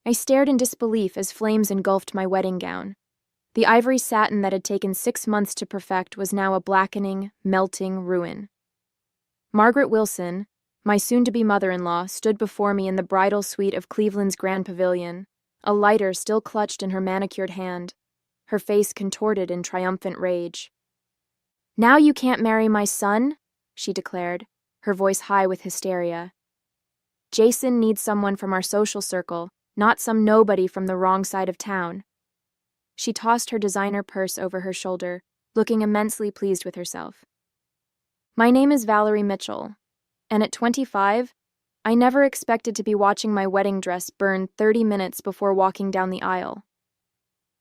I stared in disbelief as flames engulfed my wedding gown. The ivory satin that had taken 6 months to perfect was now a blackening, melting ruin. Margaret Wilson, my soon-to-be mother-in-law, stood before me in the bridal suite of Cleveland's Grand Pavilion, a lighter still clutched in her manicured hand, her face contorted in triumphant rage. "Now you can't marry my son," she declared, her voice high with hysteria. "Jason needs someone from our social circle, not some nobody from the wrong side of town." She tossed her designer purse over her shoulder, looking immensely pleased with herself. "My name is Valerie Mitchell, and at 25, I never expected to be watching my wedding dress burn 30 minutes before walking down the aisle."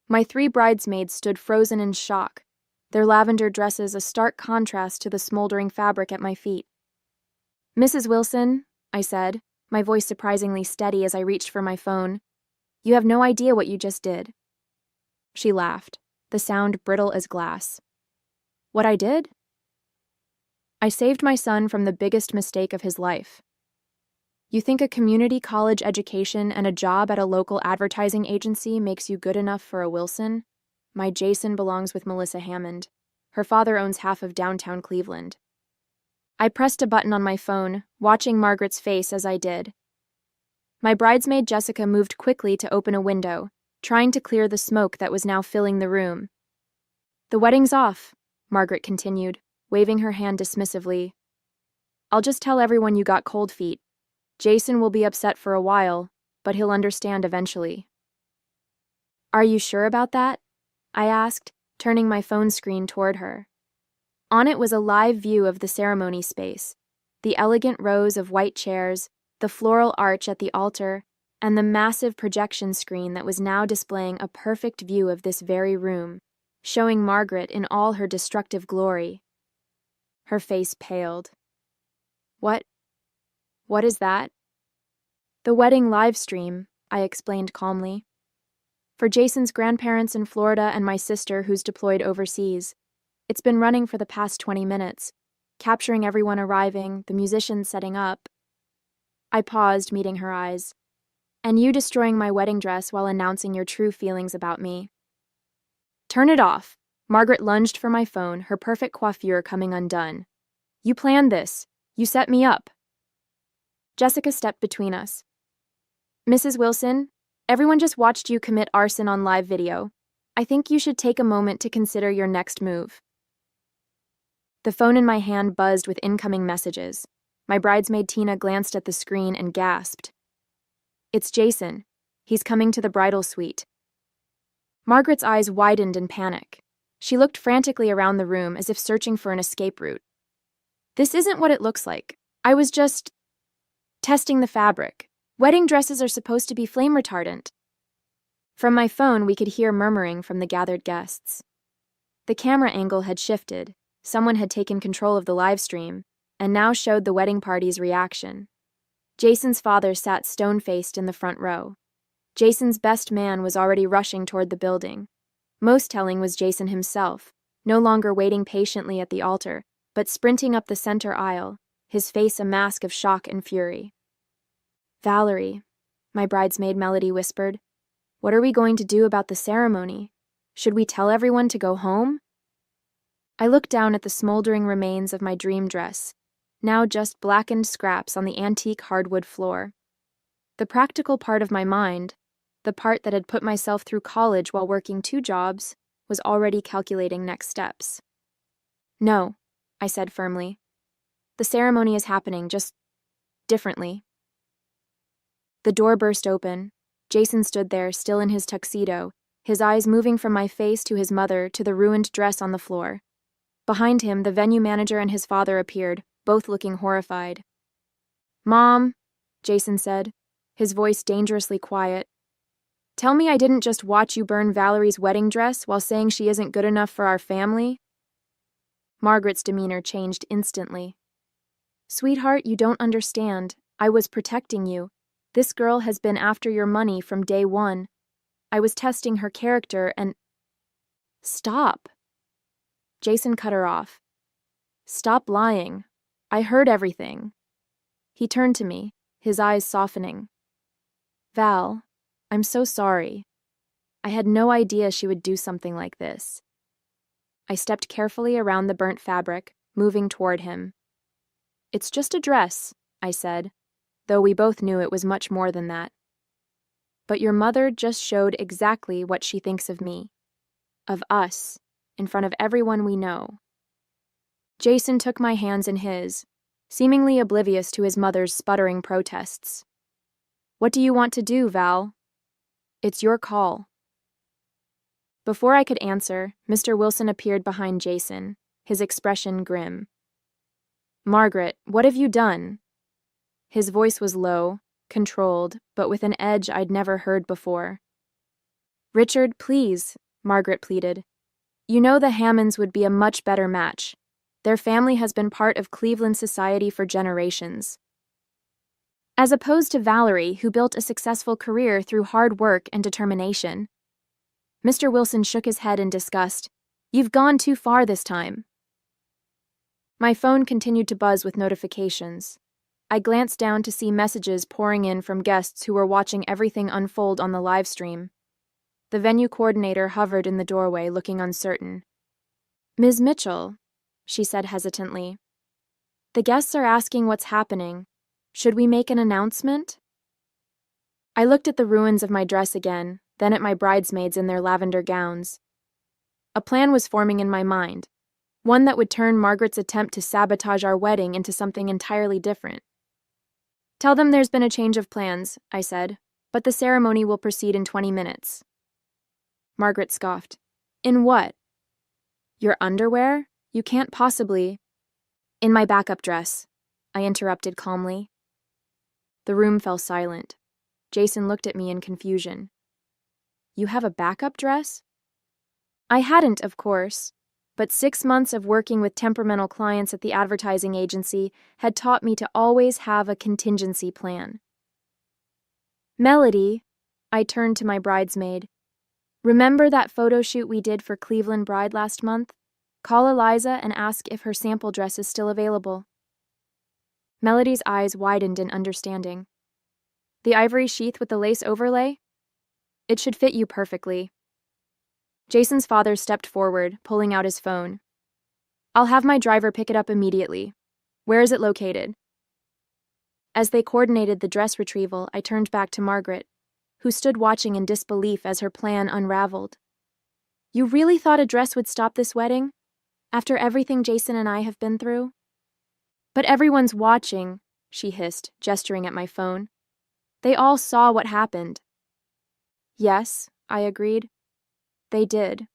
My 3 bridesmaids stood frozen in shock, their lavender dresses a stark contrast to the smoldering fabric at my feet. "Mrs. Wilson," I said, my voice surprisingly steady as I reached for my phone, "you have no idea what you just did." She laughed, the sound brittle as glass. "What I did?" "I saved my son from the biggest mistake of his life. You think a community college education and a job at a local advertising agency makes you good enough for a Wilson? My Jason belongs with Melissa Hammond. Her father owns half of downtown Cleveland." I pressed a button on my phone, watching Margaret's face as I did. My bridesmaid Jessica moved quickly to open a window, trying to clear the smoke that was now filling the room. "The wedding's off," Margaret continued, waving her hand dismissively. "I'll just tell everyone you got cold feet. Jason will be upset for a while, but he'll understand eventually." "Are you sure about that?" I asked, turning my phone screen toward her. On it was a live view of the ceremony space, the elegant rows of white chairs, the floral arch at the altar, and the massive projection screen that was now displaying a perfect view of this very room, showing Margaret in all her destructive glory. Her face paled. What is that?" "The wedding live stream," I explained calmly. "For Jason's grandparents in Florida and my sister who's deployed overseas. It's been running for the past 20 minutes, capturing everyone arriving, the musicians setting up." I paused, meeting her eyes. "And you destroying my wedding dress while announcing your true feelings about me." "Turn it off." Margaret lunged for my phone, her perfect coiffure coming undone. "You planned this. You set me up." Jessica stepped between us. "Mrs. Wilson, everyone just watched you commit arson on live video. I think you should take a moment to consider your next move." The phone in my hand buzzed with incoming messages. My bridesmaid Tina glanced at the screen and gasped. "It's Jason. He's coming to the bridal suite." Margaret's eyes widened in panic. She looked frantically around the room as if searching for an escape route. "This isn't what it looks like. I was just testing the fabric. Wedding dresses are supposed to be flame retardant." From my phone, we could hear murmuring from the gathered guests. The camera angle had shifted. Someone had taken control of the live stream, and now showed the wedding party's reaction. Jason's father sat stone-faced in the front row. Jason's best man was already rushing toward the building. Most telling was Jason himself, no longer waiting patiently at the altar, but sprinting up the center aisle, his face a mask of shock and fury. "Valerie," my bridesmaid Melody whispered, "what are we going to do about the ceremony? Should we tell everyone to go home?" I looked down at the smoldering remains of my dream dress, now just blackened scraps on the antique hardwood floor. The practical part of my mind, the part that had put myself through college while working 2 jobs, was already calculating next steps. "No," I said firmly. "The ceremony is happening, just differently." The door burst open. Jason stood there, still in his tuxedo, his eyes moving from my face to his mother to the ruined dress on the floor. Behind him, the venue manager and his father appeared, both looking horrified. "Mom," Jason said, his voice dangerously quiet, "tell me I didn't just watch you burn Valerie's wedding dress while saying she isn't good enough for our family?" Margaret's demeanor changed instantly. "Sweetheart, you don't understand. I was protecting you. This girl has been after your money from day one. I was testing her character and—" "Stop." Jason cut her off. "Stop lying. I heard everything." He turned to me, his eyes softening. "Val, I'm so sorry. I had no idea she would do something like this. I stepped carefully around the burnt fabric, moving toward him. It's just a dress, I said, though we both knew it was much more than that. But your mother just showed exactly what she thinks of me, of us, in front of everyone we know. Jason took my hands in his, seemingly oblivious to his mother's sputtering protests. What do you want to do, Val? It's your call. Before I could answer, Mr. Wilson appeared behind Jason, his expression grim. Margaret, what have you done? His voice was low, controlled, but with an edge I'd never heard before. Richard, please, Margaret pleaded. You know the Hammonds would be a much better match. Their family has been part of Cleveland society for generations. As opposed to Valerie, who built a successful career through hard work and determination. Mr. Wilson shook his head in disgust. You've gone too far this time. My phone continued to buzz with notifications. I glanced down to see messages pouring in from guests who were watching everything unfold on the live stream. The venue coordinator hovered in the doorway, looking uncertain. Ms. Mitchell, she said hesitantly. The guests are asking what's happening. Should we make an announcement? I looked at the ruins of my dress again, then at my bridesmaids in their lavender gowns. A plan was forming in my mind, one that would turn Margaret's attempt to sabotage our wedding into something entirely different. Tell them there's been a change of plans, I said, but the ceremony will proceed in 20 minutes. Margaret scoffed. In what? Your underwear? You can't possibly. In my backup dress, I interrupted calmly. The room fell silent. Jason looked at me in confusion. You have a backup dress? I hadn't, of course, but 6 months of working with temperamental clients at the advertising agency had taught me to always have a contingency plan. Melody, I turned to my bridesmaid. Remember that photo shoot we did for Cleveland Bride last month? Call Eliza and ask if her sample dress is still available. Melody's eyes widened in understanding. The ivory sheath with the lace overlay? It should fit you perfectly. Jason's father stepped forward, pulling out his phone. I'll have my driver pick it up immediately. Where is it located? As they coordinated the dress retrieval, I turned back to Margaret, who stood watching in disbelief as her plan unraveled. You really thought a dress would stop this wedding? After everything Jason and I have been through? But everyone's watching, she hissed, gesturing at my phone. They all saw what happened. Yes, I agreed. They did.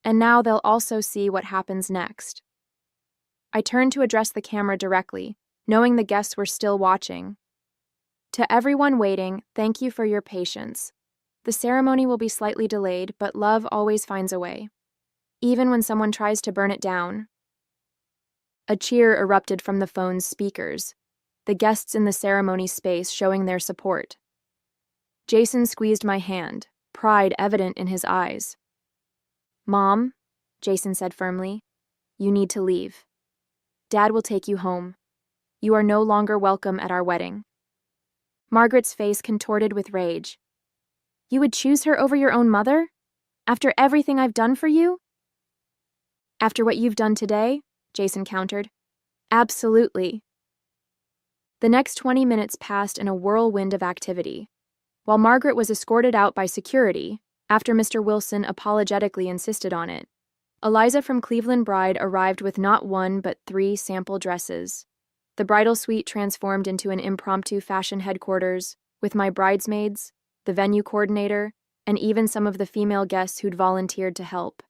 And now they'll also see what happens next. I turned to address the camera directly, knowing the guests were still watching. To everyone waiting, thank you for your patience. The ceremony will be slightly delayed, but love always finds a way, even when someone tries to burn it down. A cheer erupted from the phone's speakers, the guests in the ceremony space showing their support. Jason squeezed my hand, pride evident in his eyes. Mom, Jason said firmly, you need to leave. Dad will take you home. You are no longer welcome at our wedding. Margaret's face contorted with rage. You would choose her over your own mother? After everything I've done for you? After what you've done today? Jason countered. Absolutely. The next 20 minutes passed in a whirlwind of activity. While Margaret was escorted out by security, after Mr. Wilson apologetically insisted on it, Eliza from Cleveland Bride arrived with not one but 3 sample dresses. The bridal suite transformed into an impromptu fashion headquarters, with my bridesmaids, the venue coordinator, and even some of the female guests who'd volunteered to help.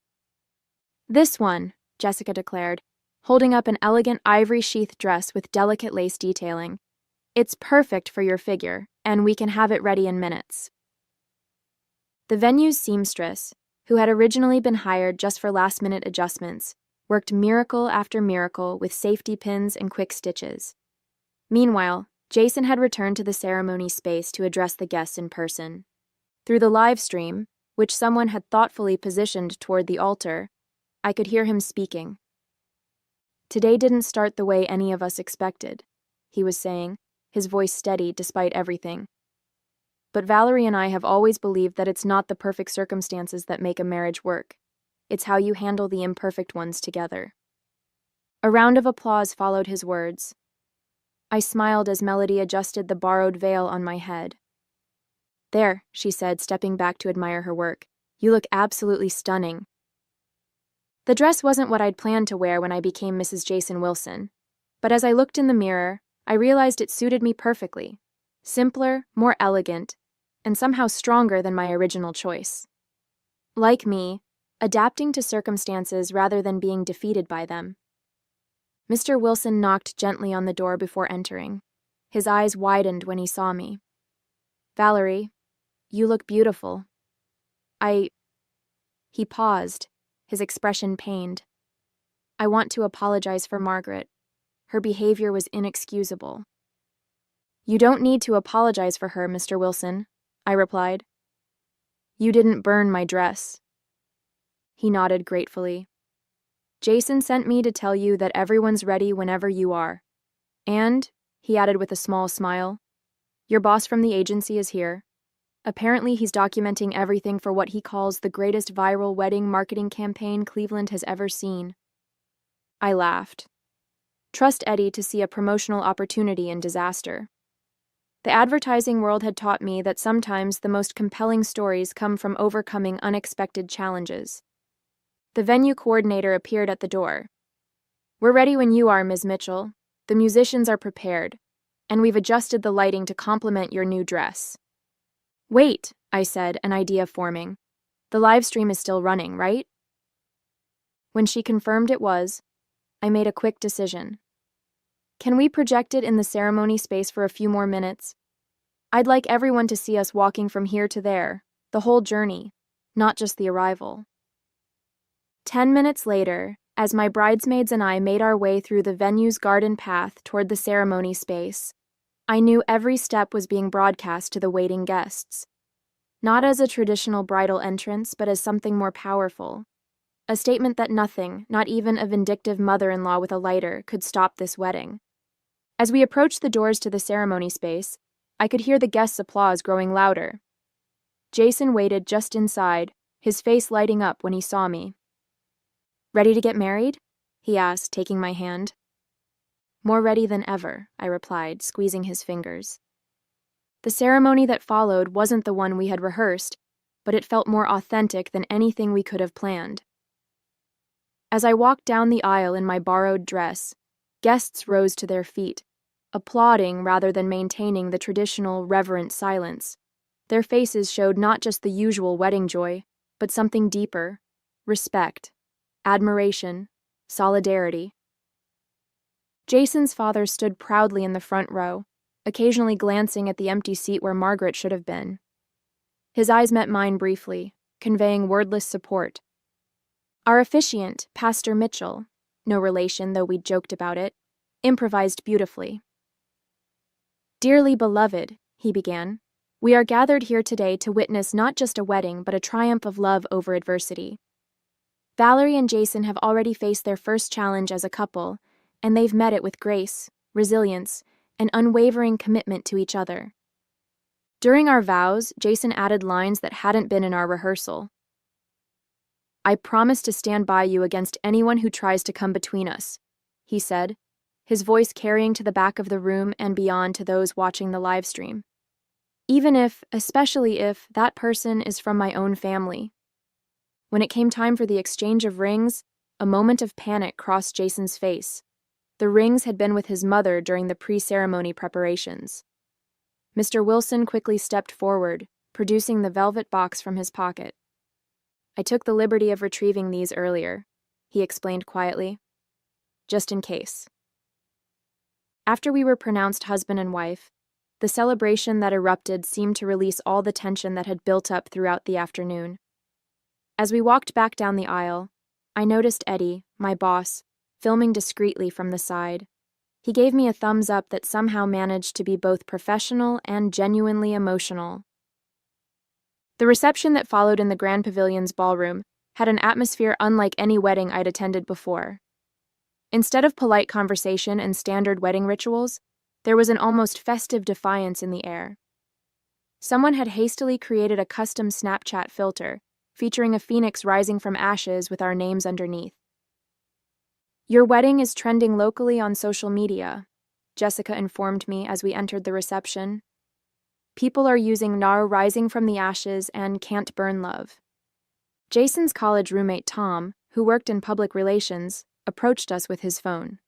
This one, Jessica declared, holding up an elegant ivory sheath dress with delicate lace detailing. It's perfect for your figure, and we can have it ready in minutes. The venue's seamstress, who had originally been hired just for last-minute adjustments, worked miracle after miracle with safety pins and quick stitches. Meanwhile, Jason had returned to the ceremony space to address the guests in person. Through the live stream, which someone had thoughtfully positioned toward the altar, I could hear him speaking. Today didn't start the way any of us expected, he was saying, his voice steady despite everything. but Valerie and I have always believed that it's not the perfect circumstances that make a marriage work. It's how you handle the imperfect ones together." A round of applause followed his words. I smiled as Melody adjusted the borrowed veil on my head. "There," she said, stepping back to admire her work. "You look absolutely stunning." The dress wasn't what I'd planned to wear when I became Mrs. Jason Wilson, but as I looked in the mirror, I realized it suited me perfectly. Simpler, more elegant, and somehow stronger than my original choice. Like me, adapting to circumstances rather than being defeated by them. Mr. Wilson knocked gently on the door before entering. His eyes widened when he saw me. "Valerie, you look beautiful." He paused, his expression pained. "I want to apologize for Margaret. Her behavior was inexcusable." "You don't need to apologize for her, Mr. Wilson," I replied. "You didn't burn my dress." He nodded gratefully. "Jason sent me to tell you that everyone's ready whenever you are. And," he added with a small smile, "your boss from the agency is here. Apparently he's documenting everything for what he calls the greatest viral wedding marketing campaign Cleveland has ever seen." I laughed. Trust Eddie to see a promotional opportunity in disaster. The advertising world had taught me that sometimes the most compelling stories come from overcoming unexpected challenges. The venue coordinator appeared at the door. "We're ready when you are, Ms. Mitchell. The musicians are prepared, and we've adjusted the lighting to complement your new dress." "Wait," I said, an idea forming. "The live stream is still running, right?" When she confirmed it was, I made a quick decision. "Can we project it in the ceremony space for a few more minutes? I'd like everyone to see us walking from here to there, the whole journey, not just the arrival." 10 minutes later, as my bridesmaids and I made our way through the venue's garden path toward the ceremony space, I knew every step was being broadcast to the waiting guests. Not as a traditional bridal entrance, but as something more powerful. A statement that nothing, not even a vindictive mother-in-law with a lighter, could stop this wedding. As we approached the doors to the ceremony space, I could hear the guests' applause growing louder. Jason waited just inside, his face lighting up when he saw me. "Ready to get married?" he asked, taking my hand. "More ready than ever," I replied, squeezing his fingers. The ceremony that followed wasn't the one we had rehearsed, but it felt more authentic than anything we could have planned. As I walked down the aisle in my borrowed dress, guests rose to their feet, applauding rather than maintaining the traditional, reverent silence. Their faces showed not just the usual wedding joy, but something deeper: respect, admiration, solidarity. Jason's father stood proudly in the front row, occasionally glancing at the empty seat where Margaret should have been. His eyes met mine briefly, conveying wordless support. Our officiant, Pastor Mitchell, no relation though we'd joked about it, improvised beautifully. "Dearly beloved," he began, "we are gathered here today to witness not just a wedding but a triumph of love over adversity. Valerie and Jason have already faced their first challenge as a couple, and they've met it with grace, resilience, and unwavering commitment to each other. During our vows, Jason added lines that hadn't been in our rehearsal. "I promise to stand by you against anyone who tries to come between us," he said, his voice carrying to the back of the room and beyond to those watching the live stream. "Even if, especially if, that person is from my own family." When it came time for the exchange of rings, a moment of panic crossed Jason's face. The rings had been with his mother during the pre-ceremony preparations. Mr. Wilson quickly stepped forward, producing the velvet box from his pocket. "I took the liberty of retrieving these earlier," he explained quietly. "Just in case." After we were pronounced husband and wife, the celebration that erupted seemed to release all the tension that had built up throughout the afternoon. As we walked back down the aisle, I noticed Eddie, my boss, filming discreetly from the side. He gave me a thumbs up that somehow managed to be both professional and genuinely emotional. The reception that followed in the Grand Pavilion's ballroom had an atmosphere unlike any wedding I'd attended before. Instead of polite conversation and standard wedding rituals, there was an almost festive defiance in the air. Someone had hastily created a custom Snapchat filter, featuring a phoenix rising from ashes with our names underneath. "Your wedding is trending locally on social media," Jessica informed me as we entered the reception. "People are using Nar rising from the ashes and Can't Burn Love." Jason's college roommate Tom, who worked in public relations, approached us with his phone.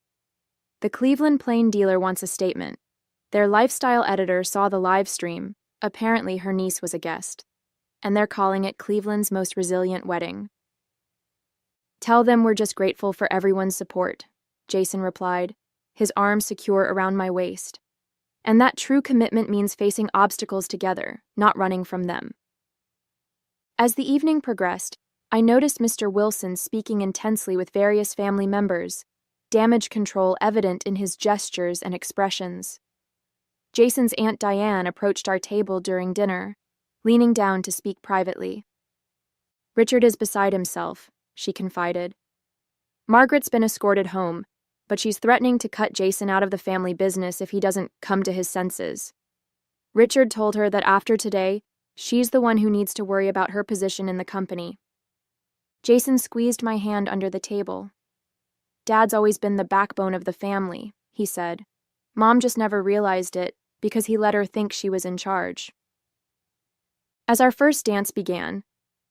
"The Cleveland Plain Dealer wants a statement. Their lifestyle editor saw the live stream. Apparently her niece was a guest. And they're calling it Cleveland's most resilient wedding." "Tell them we're just grateful for everyone's support," Jason replied, his arm secure around my waist. "And that true commitment means facing obstacles together, not running from them." As the evening progressed, I noticed Mr. Wilson speaking intensely with various family members, damage control evident in his gestures and expressions. Jason's Aunt Diane approached our table during dinner, leaning down to speak privately. "Richard is beside himself," she confided. "Margaret's been escorted home, but she's threatening to cut Jason out of the family business if he doesn't come to his senses. Richard told her that after today, she's the one who needs to worry about her position in the company." Jason squeezed my hand under the table. "Dad's always been the backbone of the family," he said. "Mom just never realized it because he let her think she was in charge." As our first dance began,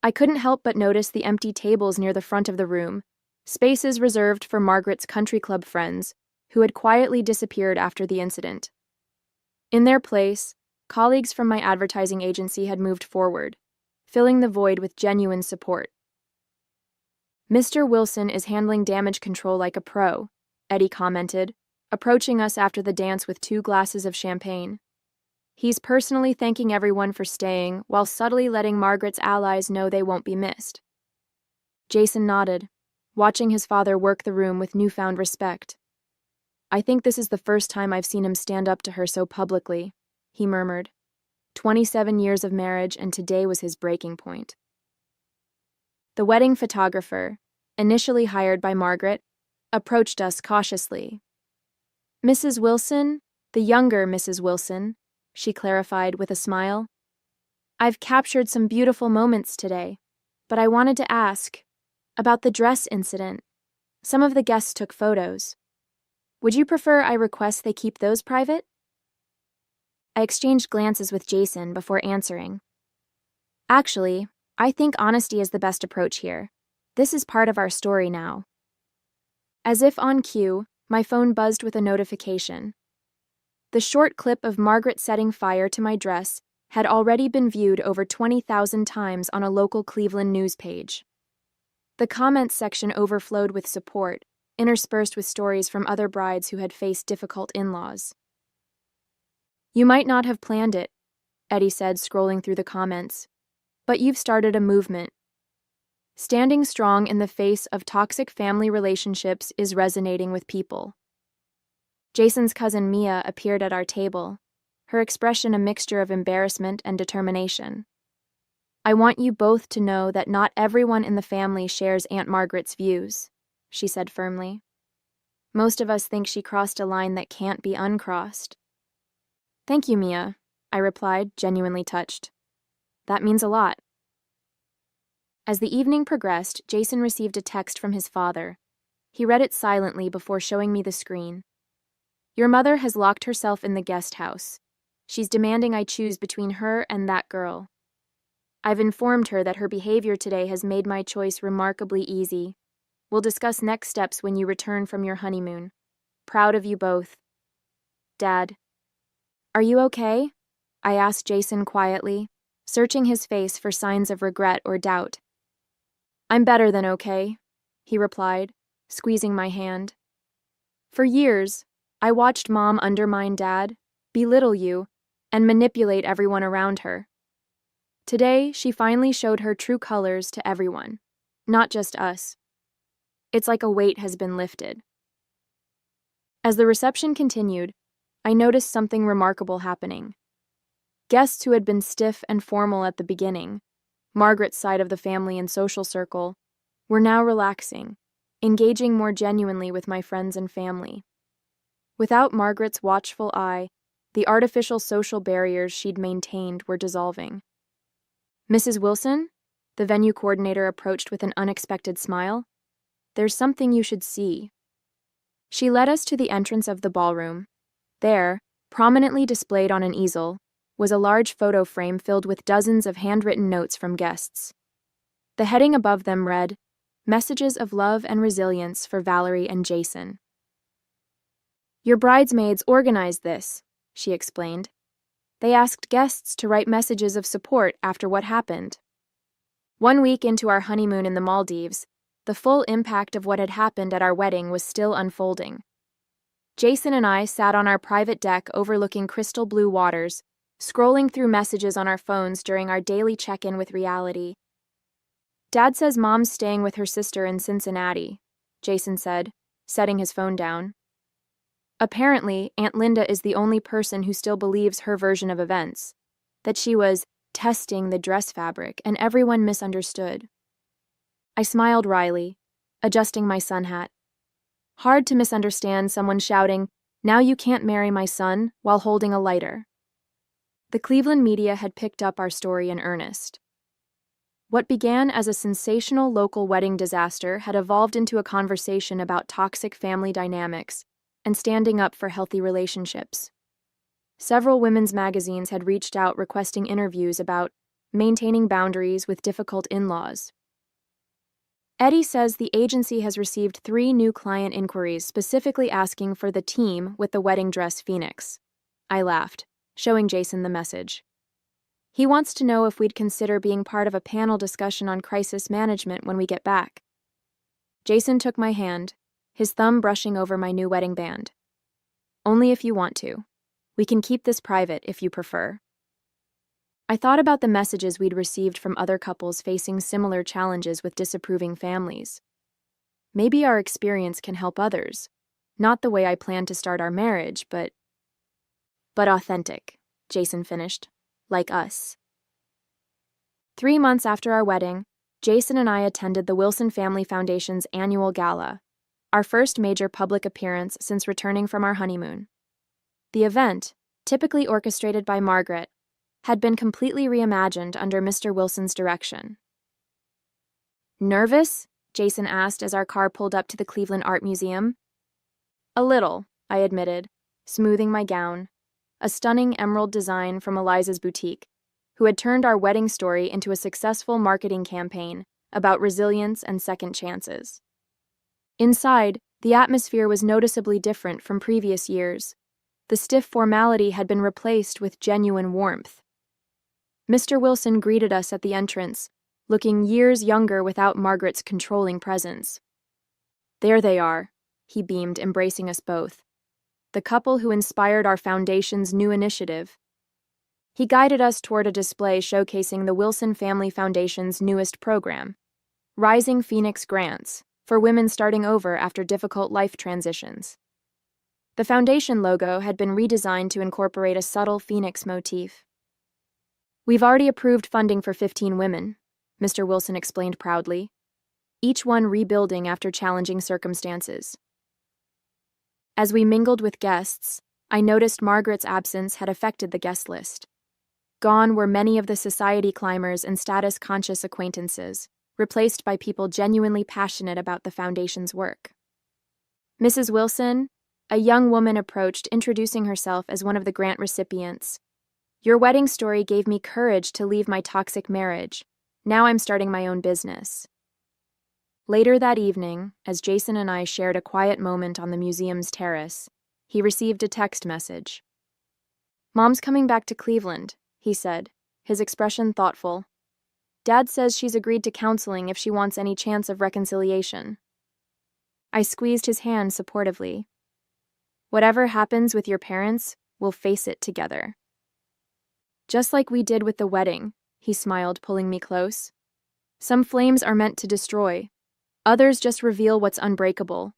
I couldn't help but notice the empty tables near the front of the room, spaces reserved for Margaret's country club friends, who had quietly disappeared after the incident. In their place, colleagues from my advertising agency had moved forward, filling the void with genuine support. "Mr. Wilson is handling damage control like a pro," Eddie commented, approaching us after the dance with 2 glasses of champagne. "He's personally thanking everyone for staying while subtly letting Margaret's allies know they won't be missed." Jason nodded, watching his father work the room with newfound respect. "I think this is the first time I've seen him stand up to her so publicly," he murmured. 27 years of marriage, and today was his breaking point. The wedding photographer, initially hired by Margaret, approached us cautiously. "Mrs. Wilson, the younger Mrs. Wilson," she clarified with a smile. "I've captured some beautiful moments today, but I wanted to ask about the dress incident. Some of the guests took photos. Would you prefer I request they keep those private?" I exchanged glances with Jason before answering. "Actually, I think honesty is the best approach here. This is part of our story now." As if on cue, my phone buzzed with a notification. The short clip of Margaret setting fire to my dress had already been viewed over 20,000 times on a local Cleveland news page. The comments section overflowed with support, interspersed with stories from other brides who had faced difficult in-laws. "You might not have planned it," Eddie said, scrolling through the comments, "but you've started a movement. Standing strong in the face of toxic family relationships is resonating with people." Jason's cousin Mia appeared at our table, her expression a mixture of embarrassment and determination. "I want you both to know that not everyone in the family shares Aunt Margaret's views," she said firmly. "Most of us think she crossed a line that can't be uncrossed." "Thank you, Mia," I replied, genuinely touched. "That means a lot." As the evening progressed, Jason received a text from his father. He read it silently before showing me the screen. "Your mother has locked herself in the guest house. She's demanding I choose between her and that girl. I've informed her that her behavior today has made my choice remarkably easy. We'll discuss next steps when you return from your honeymoon. Proud of you both. Dad." "Are you okay?" I asked Jason quietly, searching his face for signs of regret or doubt. "I'm better than okay," he replied, squeezing my hand. "For years, I watched Mom undermine Dad, belittle you, and manipulate everyone around her. Today, she finally showed her true colors to everyone, not just us. It's like a weight has been lifted." As the reception continued, I noticed something remarkable happening. Guests who had been stiff and formal at the beginning, Margaret's side of the family and social circle, were now relaxing, engaging more genuinely with my friends and family. Without Margaret's watchful eye, The artificial social barriers she'd maintained were dissolving. "Mrs. Wilson?" The venue coordinator approached with an unexpected smile. "There's something you should see." She led us to the entrance of the ballroom. There, prominently displayed on an easel, was a large photo frame filled with dozens of handwritten notes from guests. The heading above them read, "Messages of love and resilience for Valerie and Jason." "Your bridesmaids organized this," she explained. "They asked guests to write messages of support after what happened. 1 week into our honeymoon in the Maldives, the full impact of what had happened at our wedding was still unfolding. Jason and I sat on our private deck overlooking crystal blue waters, scrolling through messages on our phones during our daily check-in with reality. "Dad says Mom's staying with her sister in Cincinnati," Jason said, setting his phone down. "Apparently, Aunt Linda is the only person who still believes her version of events, that she was testing the dress fabric and everyone misunderstood." I smiled wryly, adjusting my sun hat. Hard to misunderstand someone shouting, "Now you can't marry my son," while holding a lighter. The Cleveland media had picked up our story in earnest. What began as a sensational local wedding disaster had evolved into a conversation about toxic family dynamics and standing up for healthy relationships. Several women's magazines had reached out requesting interviews about maintaining boundaries with difficult in-laws. Eddie says the agency has received 3 new client inquiries specifically asking for the team with the wedding dress phoenix. I laughed, showing Jason the message. He wants to know if we'd consider being part of a panel discussion on crisis management when we get back. Jason took my hand, his thumb brushing over my new wedding band. "Only if you want to. We can keep this private if you prefer." I thought about the messages we'd received from other couples facing similar challenges with disapproving families. Maybe our experience can help others. Not the way I planned to start our marriage, but authentic, Jason finished. Like us. 3 months after our wedding, Jason and I attended the Wilson Family Foundation's annual gala, our first major public appearance since returning from our honeymoon. The event, typically orchestrated by Margaret, had been completely reimagined under Mr. Wilson's direction. "Nervous?" Jason asked as our car pulled up to the Cleveland Art Museum. "A little," I admitted, smoothing my gown, a stunning emerald design from Eliza's boutique, who had turned our wedding story into a successful marketing campaign about resilience and second chances. Inside, the atmosphere was noticeably different from previous years. The stiff formality had been replaced with genuine warmth. Mr. Wilson greeted us at the entrance, looking years younger without Margaret's controlling presence. "There they are," he beamed, embracing us both. "The couple who inspired our foundation's new initiative." He guided us toward a display showcasing the Wilson Family Foundation's newest program, Rising Phoenix Grants, for women starting over after difficult life transitions. The foundation logo had been redesigned to incorporate a subtle phoenix motif. "We've already approved funding for 15 women," Mr. Wilson explained proudly, each one rebuilding after challenging circumstances. As we mingled with guests, I noticed Margaret's absence had affected the guest list. Gone were many of the society climbers and status-conscious acquaintances, replaced by people genuinely passionate about the foundation's work. "Mrs. Wilson," a young woman approached, introducing herself as one of the grant recipients. "Your wedding story gave me courage to leave my toxic marriage. Now I'm starting my own business." Later that evening, as Jason and I shared a quiet moment on the museum's terrace, he received a text message. "Mom's coming back to Cleveland," he said, his expression thoughtful. "Dad says she's agreed to counseling if she wants any chance of reconciliation." I squeezed his hand supportively. "Whatever happens with your parents, we'll face it together." "Just like we did with the wedding," he smiled, pulling me close. "Some flames are meant to destroy. Others just reveal what's unbreakable.